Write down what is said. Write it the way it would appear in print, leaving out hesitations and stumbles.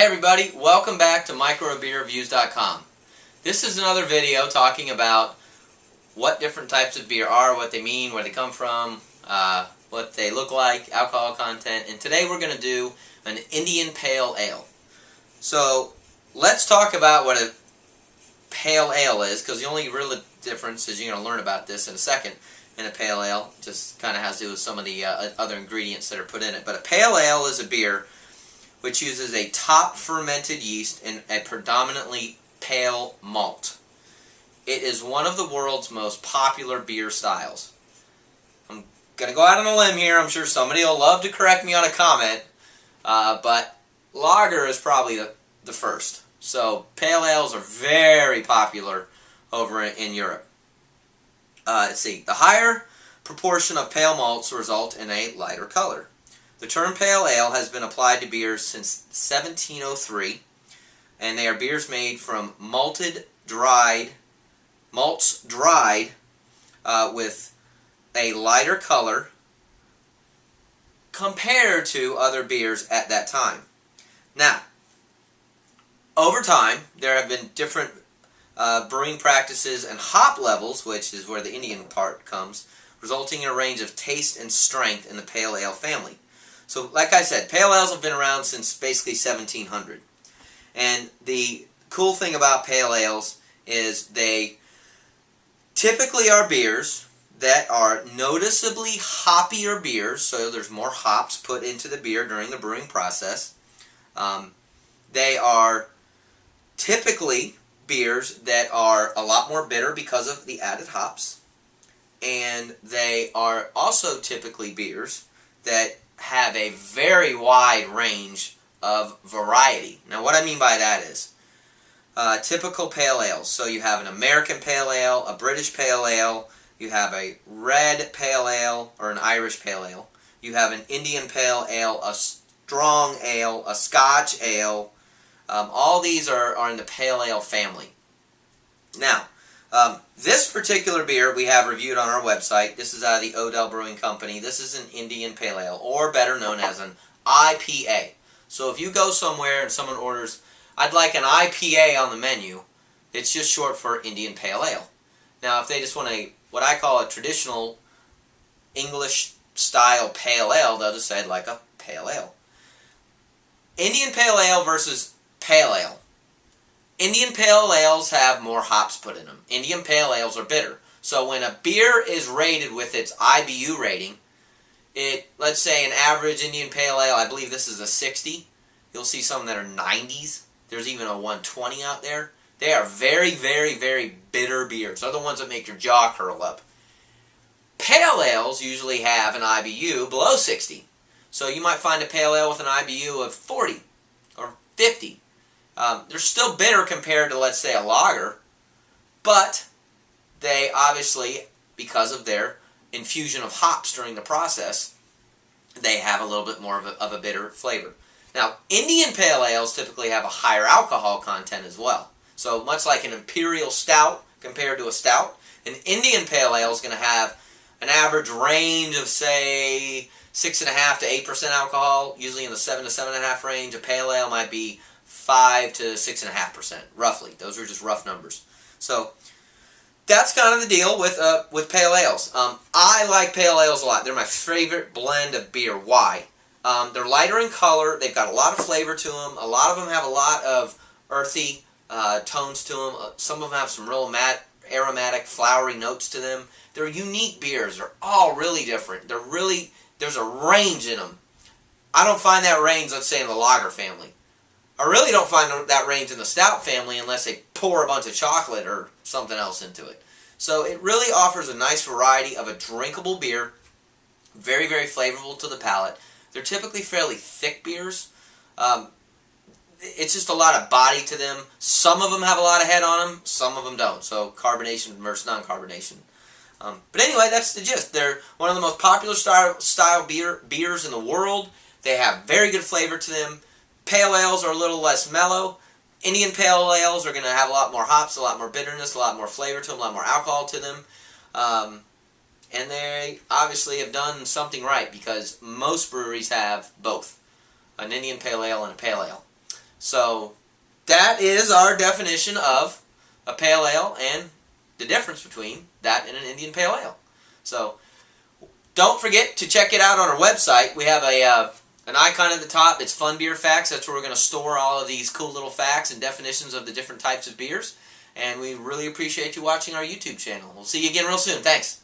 Hey everybody, welcome back to microbeerreviews.com. This is another video talking about what different types of beer are, what they mean, where they come from, what they look like, alcohol content, and today we're going to do an Indian Pale Ale. So let's talk about what a Pale Ale is, because the only real difference is you're going to learn about this in a second. In a Pale Ale, just kind of has to do with some of the other ingredients that are put in it. But a Pale Ale is a beer which uses a top fermented yeast and a predominantly pale malt. It is one of the world's most popular beer styles. I'm going to go out on a limb here. I'm sure somebody will love to correct me on a comment, but lager is probably the first. So pale ales are very popular over in Europe. Let's see. The higher proportion of pale malts result in a lighter color. The term pale ale has been applied to beers since 1703, and they are beers made from malts dried with a lighter color compared to other beers at that time. Now, over time, there have been different brewing practices and hop levels, which is where the Indian part comes, resulting in a range of taste and strength in the pale ale family. So, like I said, pale ales have been around since basically 1700. And the cool thing about pale ales is they typically are beers that are noticeably hoppier beers, so there's more hops put into the beer during the brewing process. They are typically beers that are a lot more bitter because of the added hops. And they are also typically beers that have a very wide range of variety. Now what I mean by that is typical pale ales. So you have an American pale ale, a British pale ale, you have a red pale ale or an Irish pale ale, you have an Indian pale ale, a strong ale, a Scotch ale. All these are in the pale ale family. Now, this particular beer we have reviewed on our website. This is out of the Odell Brewing Company. This is an Indian Pale Ale, or better known as an IPA. So if you go somewhere and someone orders, I'd like an IPA on the menu, it's just short for Indian Pale Ale. Now if they just want what I call a traditional English style pale ale, they'll just say I'd like a pale ale. Indian Pale Ale versus Pale Ale. Indian Pale Ales have more hops put in them. Indian Pale Ales are bitter. So when a beer is rated with its IBU rating, let's say an average Indian Pale Ale, I believe this is a 60. You'll see some that are 90s. There's even a 120 out there. They are very, very, very bitter beers. They're the ones that make your jaw curl up. Pale Ales usually have an IBU below 60. So you might find a Pale Ale with an IBU of 40 or 50. They're still bitter compared to, let's say, a lager, but they obviously, because of their infusion of hops during the process, they have a little bit more of a bitter flavor. Now, Indian Pale Ales typically have a higher alcohol content as well. So much like an Imperial Stout compared to a Stout, an Indian Pale Ale is going to have an average range of, say, 6.5 to 8% alcohol, usually in the 7 to 7.5 range. A Pale Ale might be 5 to 6.5%, roughly. Those are just rough numbers. So that's kind of the deal with pale ales. I like pale ales a lot. They're my favorite blend of beer. Why? They're lighter in color. They've got a lot of flavor to them. A lot of them have a lot of earthy tones to them. Some of them have some real aromatic, flowery notes to them. They're unique beers. They're all really different. There's a range in them. I don't find that range, let's say, in the lager family. I really don't find that range in the stout family unless they pour a bunch of chocolate or something else into it. So it really offers a nice variety of a drinkable beer, very, very flavorful to the palate. They're typically fairly thick beers. It's just a lot of body to them. Some of them have a lot of head on them, some of them don't. So carbonation versus non-carbonation. But anyway, that's the gist. They're one of the most popular style beers in the world. They have very good flavor to them. Pale ales are a little less mellow. Indian Pale Ales are going to have a lot more hops, a lot more bitterness, a lot more flavor to them, a lot more alcohol to them. And they obviously have done something right because most breweries have both, an Indian Pale Ale and a Pale Ale. So that is our definition of a pale ale and the difference between that and an Indian pale ale. So don't forget to check it out on our website. We have an icon at the top. It's Fun Beer Facts. That's where we're going to store all of these cool little facts and definitions of the different types of beers. And we really appreciate you watching our YouTube channel. We'll see you again real soon. Thanks.